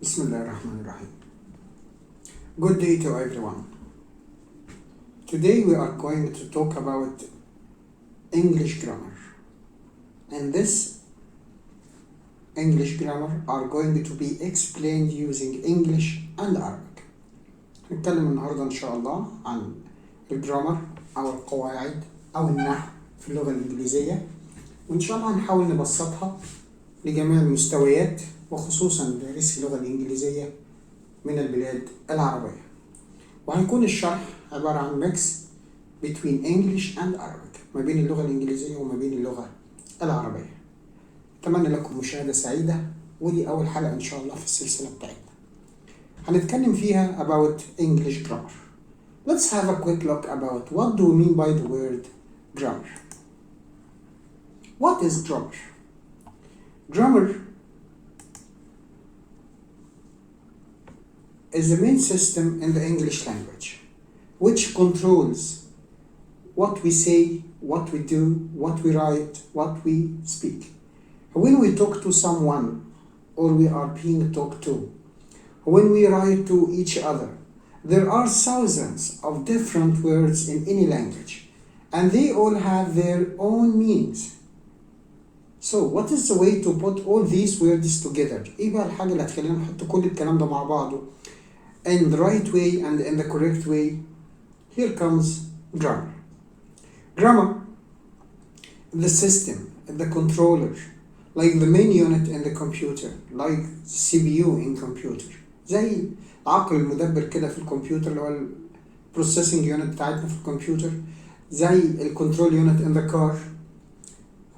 Bismillahirrahmanirrahim. Good day to everyone. Today we are going to talk about English grammar. And this English grammar are going to be explained using English and Arabic. هنتكلم النهاردة إن شاء الله عن الجرامر أو القواعد أو النحو في اللغة الإنجليزية، وإن شاء الله هنحاول نبسطها لجميع المستويات وخصوصا دارسي اللغة الإنجليزية من البلاد العربية. وهيكون الشرح عبارة عن ميكس between English and Arabic، ما بين اللغة الإنجليزية وما بين اللغة العربية. أتمنى لكم مشاهدة سعيدة، ودي أول حلقة إن شاء الله في السلسلة بتاعتنا. هنتكلم فيها about English grammar. Let's have a quick look about what do we mean by the word grammar. What is grammar? Grammar is the main system in the English language which controls what we say, what we do, what we write, what we speak. When we talk to someone or we are being talked to, when we write to each other, there are thousands of different words in any language and they all have their own meanings. So what is the way to put all these words together? إيه بقى الحاجة اللي هتخلينا نحط كل الكلام ده مع بعضه in the right way and in the correct way? Here comes grammar. Grammar, the system, the controller, like the main unit in the computer, like CPU in computer. زي العقل المدبر كده في الكمبيوتر اللي هو ال processing unit بتاعتنا في الكمبيوتر، زي ال control unit in the car,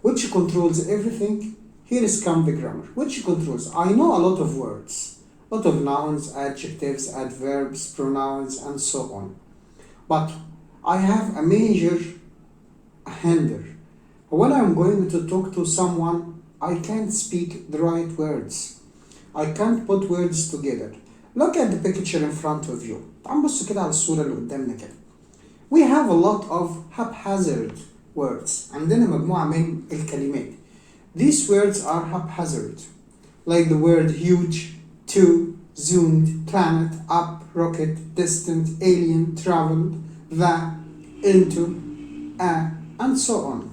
which controls everything. Here is come the grammar. Which controls? I know a lot of words, a lot of nouns, adjectives, adverbs, pronouns, and so on. But I have a major hinder. When I'm going to talk to someone, I can't speak the right words. I can't put words together. Look at the picture in front of you. تعال نبص كده على الصورة اللي قدامنا كده. We have a lot of haphazard words. عندنا مجموعة من الكلمات. These words are haphazard, like the word huge, to, zoomed, planet, up, rocket, distant, alien, traveled, the, into, and so on.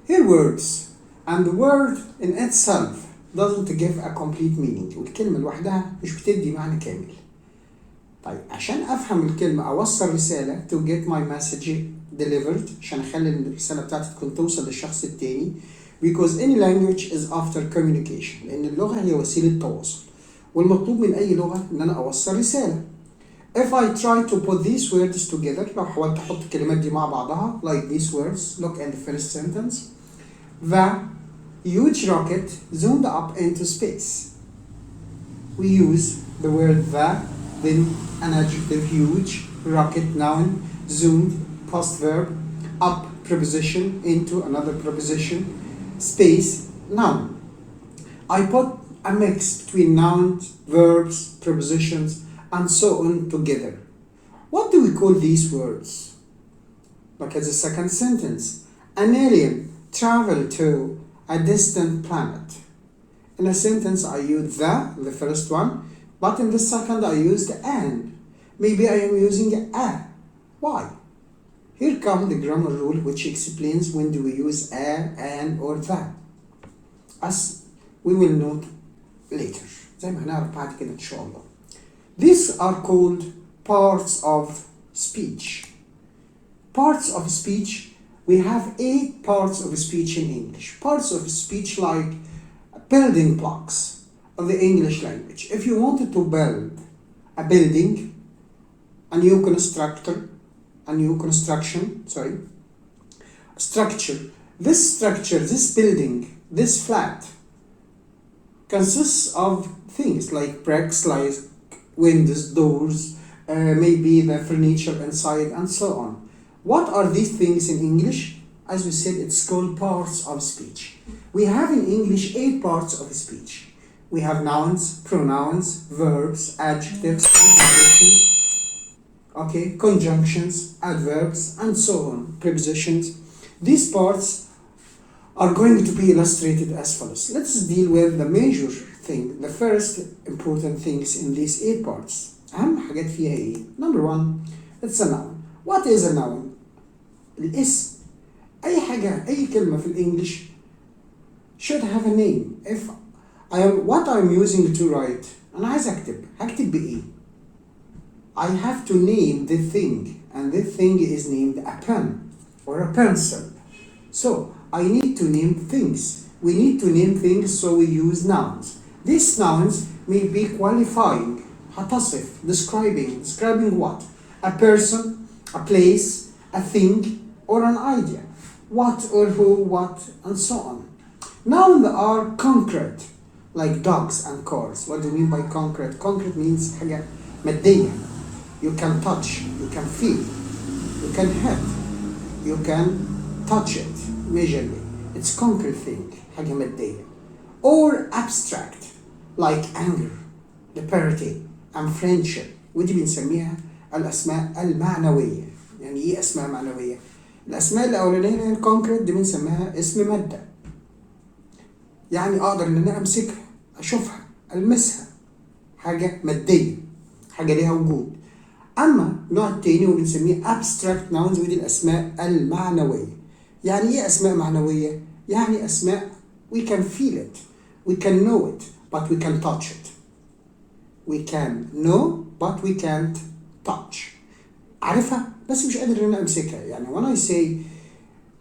Here words, and the word in itself doesn't give a complete meaning. والكلمة لوحدها مش بتدي معنى كامل. طيب عشان أفهم الكلمة أوصل رسالة to get my message delivered، عشان أخلي الرسالة بتاعتي تكون توصل للشخص التاني، because any language is after communication، لأن اللغة هي وسيلة تواصل، والمطلوب من أي لغة إن أنا أوصل رسالة. If I try to put these words together، لو حاولت أحط الكلمات دي مع بعضها like these words، look at the first sentence. The huge rocket zoomed up into space. We use the word the, then an adjective huge, rocket noun, zoomed past verb, up preposition, into another preposition, space noun. I put a mix between nouns, verbs, prepositions, and so on together. What do we call these words? Look at the second sentence. An alien traveled to a distant planet. In a sentence I use the first one, but in the second I used an. Maybe I am using a. Why? Here comes the grammar rule which explains when do we use a, an, or the, as we will note later. زي ما هنعرف بعد كده إن شاء الله. These are called parts of speech. Parts of speech. We have 8 parts of speech in English. Parts of speech like building blocks of the English language. If you wanted to build a building, a new structure, this structure, this building, this flat consists of things like bricks, like windows, doors, maybe the furniture inside, and so on. What are these things in English? As we said, it's called parts of speech. We have in English 8 parts of speech. We have nouns, pronouns, verbs, adjectives, conjunctions, adverbs, and so on, prepositions. These parts are going to be illustrated as follows. Let's deal with the major thing, the first important things in these 8 parts. أهم حاجات فيها إيه؟ Number 1, it's a noun. What is a noun? الاسم. أي حاجة، أي كلمة في الإنجليش should have a name. If what I'm using to write، أنا عايز هكتب بإيه؟ I have to name the thing, and the thing is named a pen or a pencil. So I need to name things. We need to name things, so we use nouns. These nouns may be qualifying, هتصف, describing what? A person, a place, a thing, or an idea. What or who, what, and so on. Nouns are concrete, like dogs and cars. What do you mean by concrete? Concrete means حاجة مادية. You can touch, you can feel, you can hit, you can touch it, majorly. It's concrete thing, حاجة مادية. Or abstract, like anger, liberty, and friendship. ودي بنسميها الأسماء المعنوية. يعني إيه أسماء معنوية؟ الأسماء الأولانية اللي هي الكونكريت دي بنسميها اسم مادة. يعني أقدر إن أنا أمسكها، أشوفها، ألمسها. حاجة مادية، حاجة ليها وجود. أما النوع التاني وبنسميه abstract nouns، ودي الأسماء المعنوية. يعني إيه أسماء معنوية؟ يعني أسماء we can feel it, we can know it, but we can touch it. We can know, but we can't touch. عارفها بس مش قادر إن أنا أمسكها. يعني when I say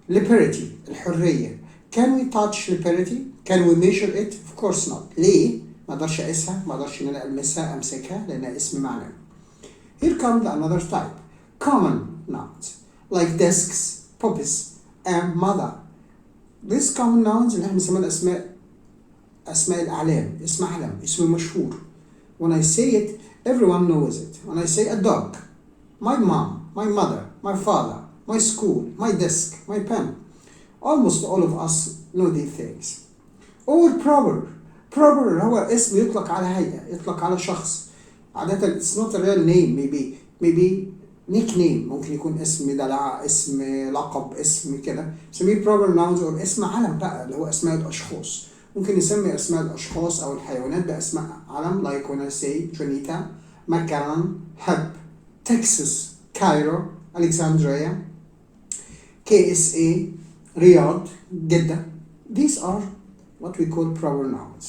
liberty، الحرية، can we touch liberty? Can we measure it? Of course not. ليه؟ ما أقدرش أقيسها، ما أقدرش إن أنا ألمسها، أمسكها، لأنها اسم معنوي. Here comes another type, common nouns, like desks, puppies, and mother. These common nouns اللي احنا بنسميها أسماء الأعلام، اسم علم، اسم مشهور. When I say it, everyone knows it. When I say a dog, my mom, my mother, my father, my school, my desk, my pen. Almost all of us know these things. Or proper هو اسم يطلق على هيئة، يطلق على شخص. عادة it's not a real name, maybe nickname، ممكن يكون اسم دلع، اسم لقب، اسم كده. نسميه proper nouns، أو اسم علم بقى اللي هو أسماء الأشخاص. ممكن نسمي أسماء الأشخاص أو الحيوانات بأسماء علم، like when I say Trinita, مكان، حب، Texas, Cairo, Alexandria, KSA, Riyadh, Jeddah. These are what we call proper nouns.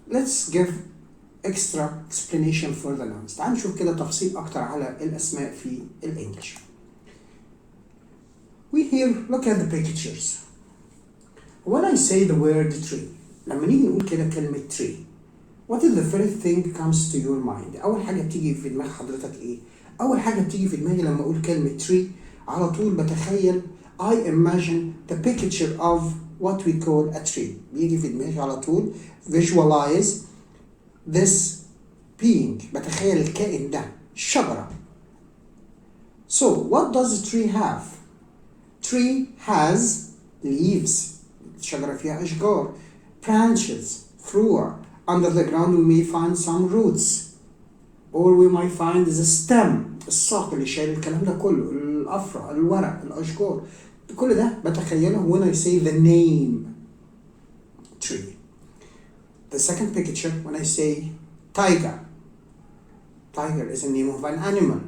Let's give extra explanation for the nouns. تعال نشوف كده تفصيل أكتر على الأسماء في الإنجليش. We here look at the pictures. When I say the word tree، لما نيجي نقول كده كلمة tree، what is the first thing comes to your mind؟ أول حاجة بتيجي في دماغ حضرتك إيه؟ أول حاجة بتيجي في دماغي لما أقول كلمة tree على طول بتخيل I imagine the picture of what we call a tree. بيجي في دماغي على طول visualize this being، بتخيل الكائن ده، الشجرة. So what does a tree have? Tree has leaves، الشجرة فيها أشجار، branches، فروع. Under the ground we may find some roots, or we might find the stem، الساق اللي شايل الكلام ده كله، الأفرع، الورق، الأشجار. كل ده بتخيله when I say the name tree. The second picture, when I say tiger. Tiger is the name of an animal.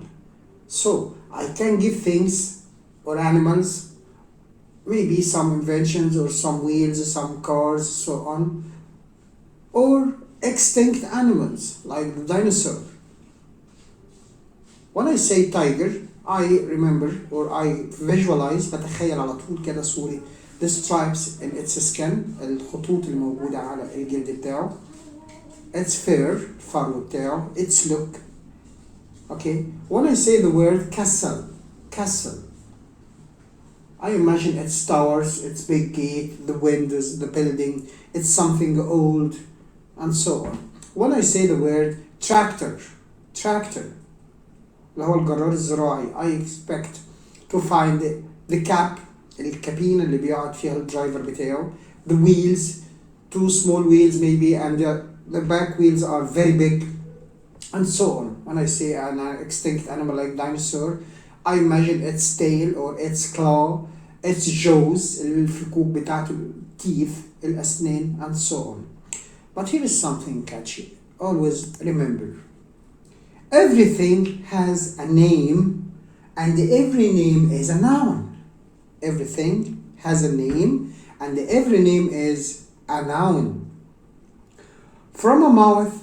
So I can give things or animals, maybe some inventions or some wheels, some cars, so on. Or extinct animals like the dinosaur. When I say tiger, I remember or I visualize، بتخيل على طول كده صورة the stripes in its skin، الخطوط الموجودة على الجلد بتاعه، its fur، الفرو بتاعه، its look. Okay, when I say the word castle, I imagine its towers, its big gate, the windows, the building, it's something old, and so on. When I say the word tractor اللي هو الجرار الزراعي، I expect to find the cap، الكابينة اللي بيقعد فيها الدرايفر بتاعه، the wheels، 2 small wheels maybe, and the back wheels are very big, and so on. When I say an extinct animal like dinosaur, I imagine its tail or its claw, its jaws، الفكوك بتاعته، teeth، الأسنان, and so on. But here is something catchy. Always remember, everything has a name, and every name is a noun. Everything has a name, and every name is a noun. From a mouse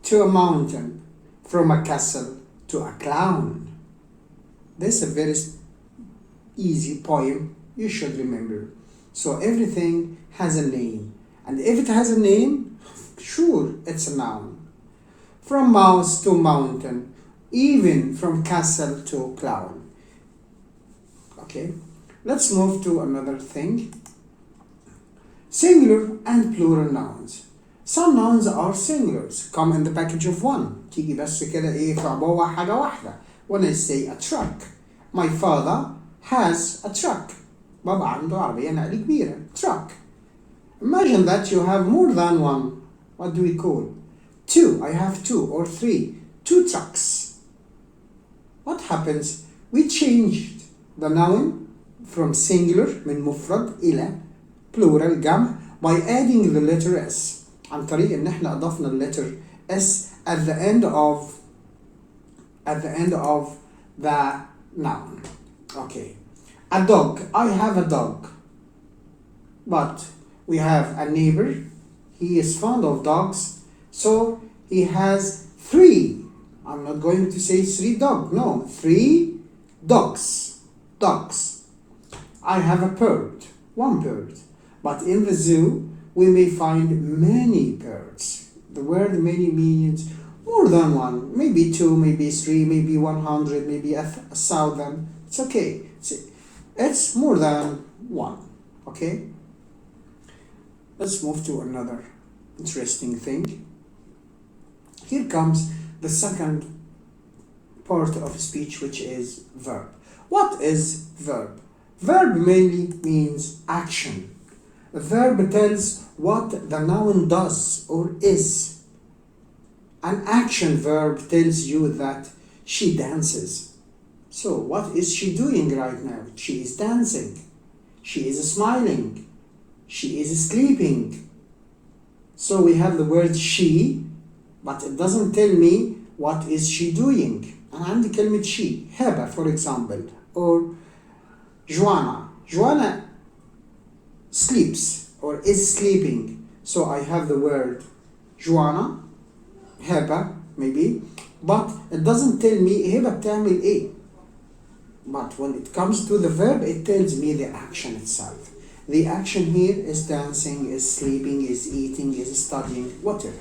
to a mountain, from a castle to a clown. This is a very easy poem you should remember. So everything has a name, and if it has a name, sure, it's a noun. From mouse to mountain, even from castle to clown. Okay, let's move to another thing. Singular and plural nouns. Some nouns are singulars, come in the package of one. تيجي بس كده ايه في عبوة حاجة واحدة. When I say a truck, my father has a truck. بابا عنده عربية نقل كبيرة. Truck. Imagine that you have more than one. What do we call? Two. I have two or three. Two trucks. What happens? We changed the noun from singular من مفرد إلى plural جمع by adding the letter S. عن طريق ان احنا اضفنا letter S at the end of the noun. Okay. A dog. I have a dog. But we have a neighbor. He is fond of dogs. So he has three. I'm not going to say three dogs. No, three dogs. Dogs. I have a bird. One bird. But in the zoo, we may find many birds. The word many means more than one. Maybe two, maybe three, maybe 100, maybe 1,000. It's okay. It's more than one. Okay? Let's move to another interesting thing. Here comes the second part of speech, which is verb. What is verb? Verb mainly means action. A verb tells what the noun does or is. An action verb tells you that she dances. So what is she doing right now? She is dancing. She is smiling. She is sleeping. So we have the word she, but it doesn't tell me what is she doing. أنا عندي كلمة she, هبة for example, or Joanna. Joanna sleeps or is sleeping. So I have the word Joanna, هبة maybe, but it doesn't tell me هبة بتعمل إيه. But when it comes to the verb, it tells me the action itself. The action here is dancing, is sleeping, is eating, is studying, whatever.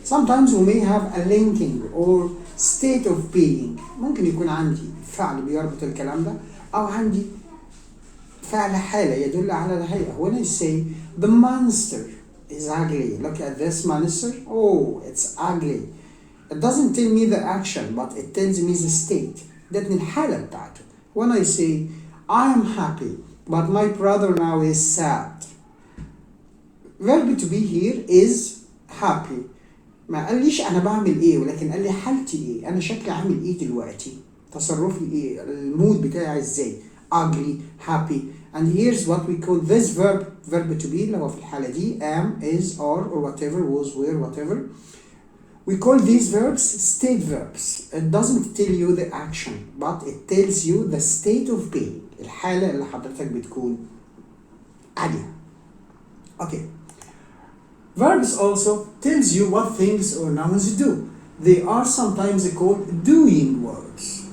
Sometimes we may have a linking or state of being. ممكن يكون عندي فعل بيربط الكلام ده أو عندي فعل حالة يدل على الهيئة. When I say the monster is ugly, look at this monster. Oh, it's ugly. It doesn't tell me the action, but it tells me the state. ده الحالة بتاعته. When I say I am happy, but my brother now is sad. Verb to be here is happy. ما قاليش أنا بعمل إيه، ولكن قال لي حالتي إيه، أنا شكلي عامل إيه دلوقتي، تصرفي إيه، المود بتاعي إزاي، ugly, happy. And here's what we call this verb to be اللي هو في الحالة دي am, is, are, or whatever, was, were, whatever. We call these verbs state verbs. It doesn't tell you the action, but it tells you the state of being. الحالة اللي حضرتك بتكون عليها. Okay. Verbs also tells you what things or nouns do. They are sometimes called doing words.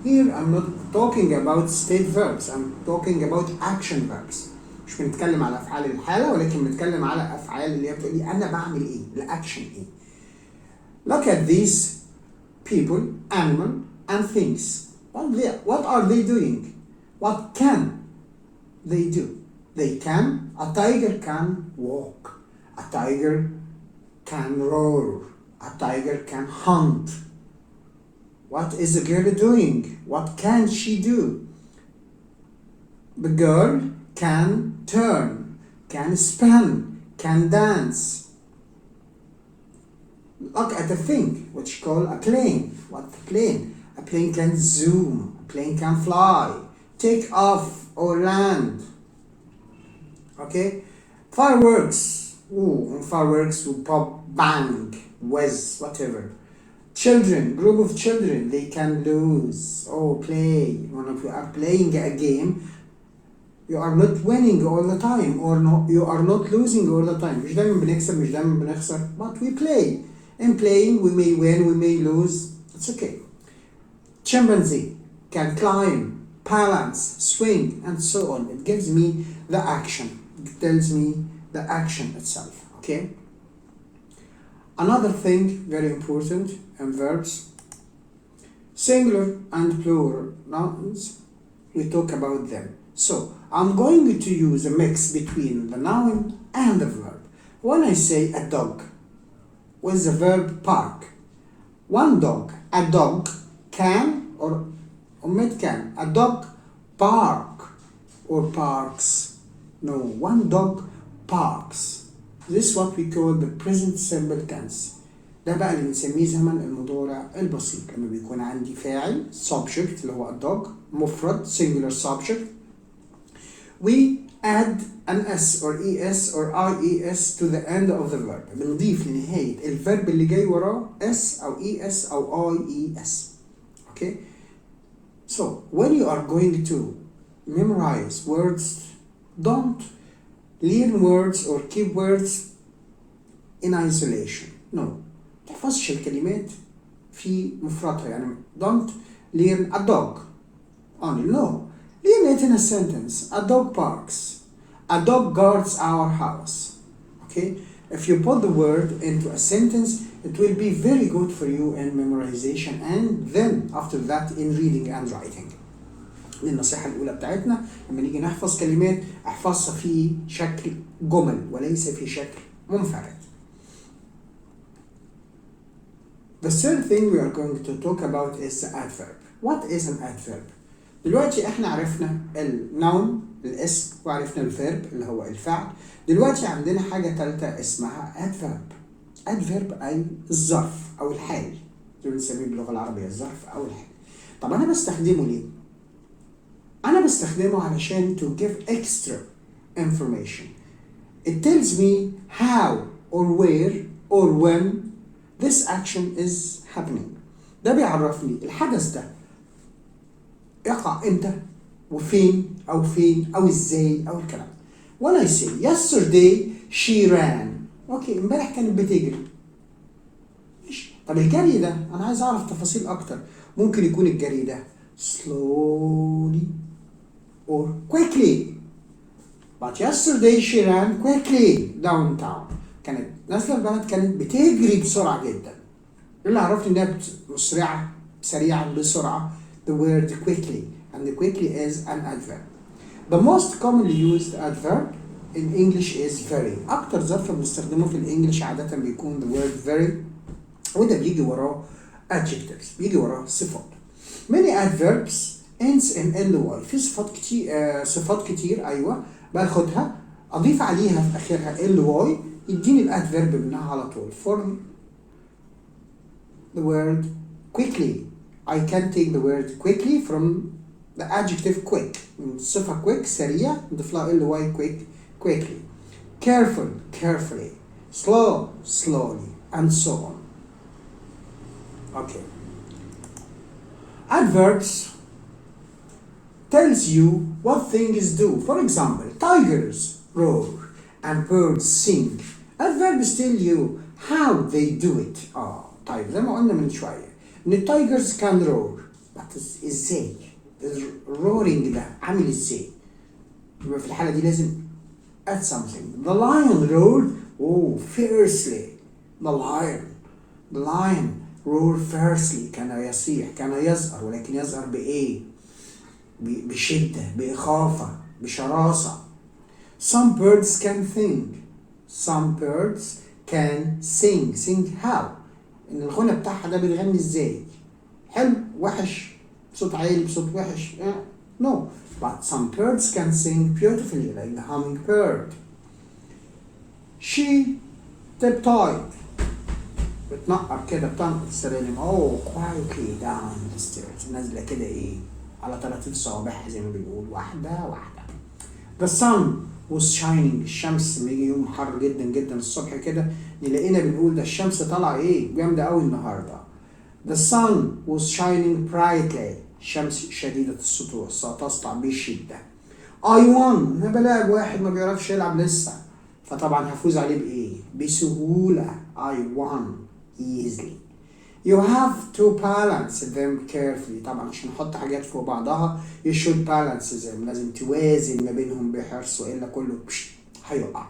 Here I'm not talking about state verbs. I'm talking about action verbs. مش بنتكلم على أفعال الحالة ولكن بنتكلم على أفعال اللي هي بتقولي أنا بعمل إيه، الأكشن إيه. Look at these people, animal, and things. What are they doing? What can they do? They can. A tiger can walk. A tiger can roar. A tiger can hunt. What is the girl doing? What can she do? The girl can turn, can spin, can dance. Look at the thing which call a plane. What's a plane? A plane can zoom. A plane can fly, take off or land. Okay? Fireworks. Ooh, fireworks will pop, bang, whiz, whatever. Children, group of children, they can lose or play. When you are playing a game, you are not winning all the time, or no, you are not losing all the time. مش دايما بنكسب، مش دايما بنخسر. But we play. In playing, we may win, we may lose. It's okay. Chimpanzee can climb, balance, swing, and so on. It gives me the action. It tells me the action itself. Okay. Another thing very important in verbs, singular and plural nouns. We talk about them. So I'm going to use a mix between the noun and the verb. When I say a dog, with the verb park, one dog, a dog can or omit can, a dog bark or parks. No, one dog parks. This is what we call the present simple tense. ده بقى اللي بنسميه زمن المضارع البسيط، لما بيكون عندي فاعل subject اللي هو الدوج، مفرد singular subject. We add an s or es or ies to the end of the verb. بنضيف لنهاية الفيرب اللي جاي وراه s أو es أو ies. Okay? So when you are going to memorize words, don't learn words or keep words in isolation. No. تحفظش الكلمات في مفردها. يعني don't learn a dog only. No. Learn it in a sentence. A dog barks. A dog guards our house. Okay? If you put the word into a sentence, it will be very good for you in memorization and then after that in reading and writing. النصيحة الأولى بتاعتنا لما نيجي نحفظ كلمات احفظها في شكل جمل وليس في شكل منفرد. The third thing we are going to talk about is the adverb. What is an adverb? دلوقتي احنا عرفنا النون الاسم وعرفنا الفيرب اللي هو الفعل. دلوقتي عندنا حاجة ثالثة اسمها adverb. adverb أي الظرف أو الحال. دول بنسميه باللغة العربية الظرف أو الحال. طب أنا بستخدمه ليه؟ أنا بستخدمه علشان to give extra information. It tells me how or where or when this action is happening. ده بيعرفني الحدث ده يقع امتى وفين او فين او ازاي او الكلام. When I say yesterday she ran. اوكي امبارح كانت بتجري. ماشي. طب الجري ده انا عايز اعرف تفاصيل اكتر. ممكن يكون الجري ده slowly or quickly. But yesterday she ran quickly downtown. كانت نازله البلد كانت بتجري بسرعه جدا. اللي عرفني انها مسرعه سريعا بسرعه. The word quickly, and the quickly is an adverb. The most commonly used adverb in English is very. أكتر ظرف بنستخدمه في الإنجليش عادة بيكون the word very، وده بيجي وراه adjectives، بيجي وراه صفات. Many adverbs ends in ly. في صفات كتير أيوة باخدها أضيف عليها في آخرها ly يديني الادفيرب منها على طول. For the word quickly, I can take the word quickly from the adjective quick. من الصفة quick سريع نضيف لها ly quick quickly. Careful carefully. Slow slowly and so on. Okay. Adverbs tells you what things do. For example, tigers roar and birds sing. Adverbs tell you how they do it. طيب زي ما قلنا من شوية إن التايجرز كان roar. but إزاي؟ الروارينج ده عامل إزاي؟ يبقى في الحالة دي لازم add something. The lion roared fiercely. The lion roared fiercely. كان يصيح كان يزأر ولكن يزأر بإيه؟ بشدة بإخافة بشراسة. Some birds can sing. Some birds can sing. Sing how? إن الغنى بتاعها ده بتغني إزاي؟ حلو وحش بصوت عالي بصوت وحش no. But some birds can sing beautifully like the hummingbird. She tiptoed. بتنقر كده بتنقر السلالم quietly down the stairs. نازلة كده إيه؟ على 30 صوابعها زي ما بنقول واحدة واحدة. The sun was shining. الشمس لما يجي يوم حر جدا جدا الصبح كده نلاقينا بنقول ده الشمس طالعة ايه جامدة قوي النهاردة. The sun was shining brightly. الشمس شديدة السطوع ستسطع بشدة. I won. أنا بلاعب واحد ما بيعرفش يلعب لسه فطبعا هفوز عليه بإيه؟ بسهولة. I won easily. You have to balance them carefully. طبعا عشان نحط حاجات فوق بعضها you should balance them. لازم توازن ما بينهم بحرص وإلا كله هيقع.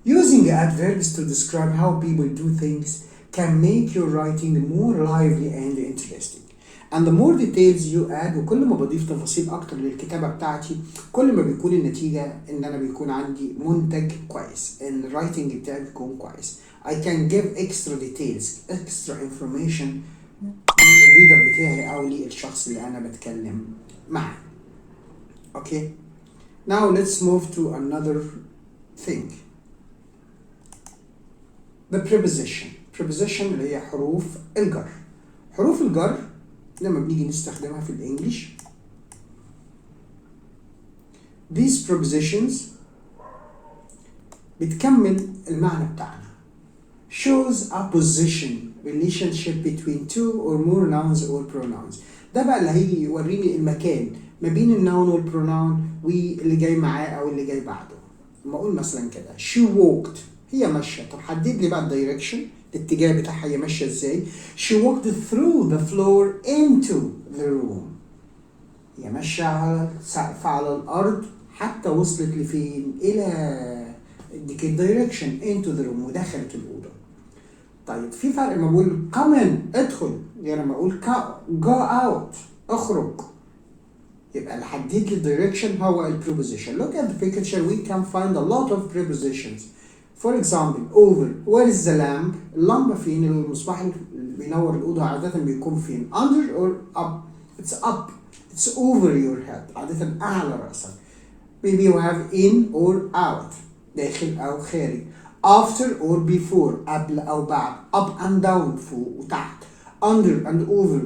Using adverbs to describe how people do things can make your writing more lively and interesting. And the more details you add وكل ما بضيف تفاصيل أكتر للكتابة بتاعتي كل ما بيكون النتيجة إن أنا بيكون عندي منتج كويس. إن الرايتنج بتاعي بيكون كويس. I can give extra details, extra information للريدر بتاعي أو للشخص اللي أنا بتكلم معاه. Okay. Now let's move to another thing. The preposition. Preposition اللي هي حروف الجر. حروف الجر لما بنيجي نستخدمها في الانجليش these prepositions بتكمل المعنى بتاعنا. shows a position relationship between two or more nouns or pronouns. ده بقى اللي هيجي يوريني المكان ما بين النون والبروناون واللي جاي معاه او اللي جاي بعده. لما اقول مثلا كده she walked هي ماشيه. طب حدد لي بقى الدايركشن الاتجاه بتاعها هي ماشيه ازاي. she walked through the floor into the room. هي ماشيه على السقف على الارض حتى وصلت لفين الى indicate direction into the room ودخلت الاوضه. طيب في فرق لما بقول come in ادخل يعني لما اقول go out اخرج. يبقى اللي حدد لي الدايركشن هو البريبوزيشن. look at the picture we can find a lot of prepositions. For example, over. Where is the lamp? اللمبة فين؟ المصباح اللي بينور الأوضة عادة بيكون فين؟ Under or up? It's up. It's over your head. عادة أعلى رأسك. Maybe you have in or out. داخل أو خارج. After or before. قبل أو بعد. Up and down فوق وتحت. Under and over.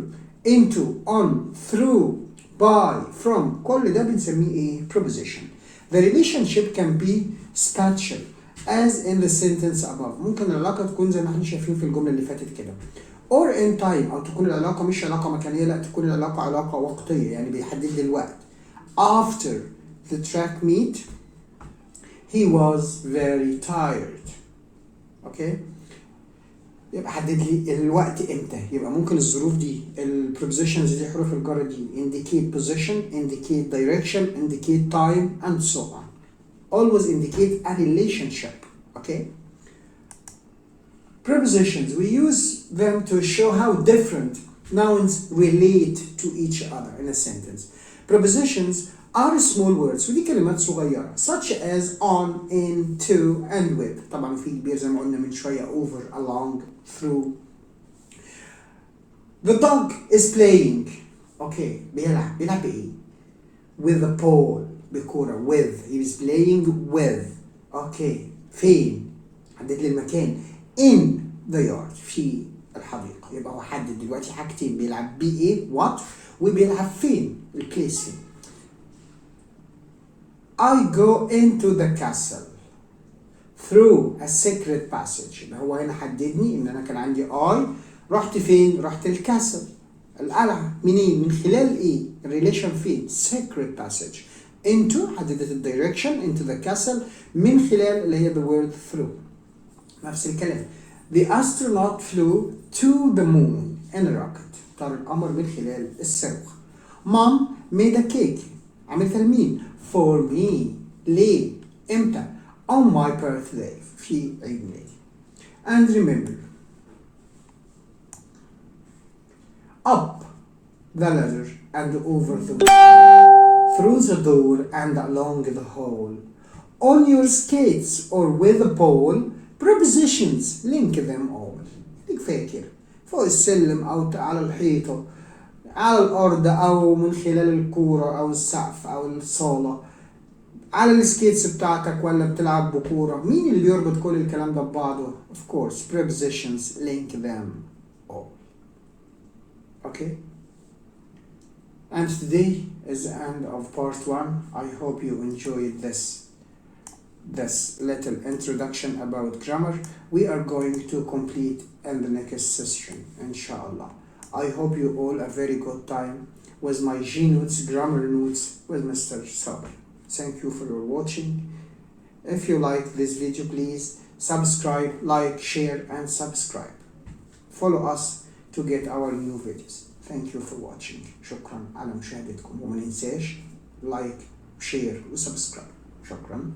Into, on, through, by, from. كل ده بنسميه إيه؟ Preposition. The relationship can be spatial. as in the sentence above. ممكن العلاقة تكون زي ما احنا شايفين في الجملة اللي فاتت كده. or in time أو تكون العلاقة مش علاقة مكانية لا تكون العلاقة علاقة وقتية يعني بيحدد لي الوقت. After the track meet he was very tired. Okay. يبقى حدد لي الوقت امتى. يبقى ممكن الظروف دي البريبوزيشنز دي حروف الجر دي indicate position, indicate direction, indicate time and so on. Always indicate a relationship. Okay. Prepositions we use them to show how different nouns relate to each other in a sentence. Prepositions are small words ودي كلمات صغيرة such as on, in, to and with. طبعا في كبير زي ما قلنا من شوية over, along, through. The dog is playing. Okay. بيلعب بإيه؟ with a ball بكورة. with he is playing with. Okay. فين؟ حدد لي المكان. in the yard في الحديقة. يبقى هو حدد دلوقتي حاجتين بيلعب بإيه what وبيلعب فين البليس فين. I go into the castle through a secret passage. اللي هو هنا حددني ان انا كان عندي I رحت فين؟ رحت الكاسل القلعة. منين؟ من خلال ايه؟ الريليشن فين؟ secret passage. into حددت الدايركشن into the castle من خلال اللي هي the word through. نفس الكلام. The astronaut flew to the moon in a rocket. طار القمر من خلال الصاروخ. Mom made a cake. عملتها لمين؟ for me. ليه؟ امتى؟ on my birthday. في عيد ميلادي. And remember, up the ladder and over the wall, through the door and along the hall, on your skates or with a ball. Prepositions link them all. خليك فاكر فوق السلم أو على الحيطة على الأرض أو من خلال الكورة أو السقف أو الصالة على السكيتس بتاعتك ولا بتلعب بكورة. مين اللي بيربط كل الكلام ده ببعضه؟ Of course prepositions link them all. Okay. And today is the end of part 1. I hope you enjoyed this little introduction about grammar. We are going to complete in the next session, inshallah. I hope you all a very good time with my G-Notes, grammar notes with Mr. Saber. Thank you for your watching. If you like this video, please subscribe, like, share and subscribe. Follow us to get our new videos. Thank you for watching. شكرا على مشاهدتكم وما ننساش لايك وشير وسبسكرايب. شكرا.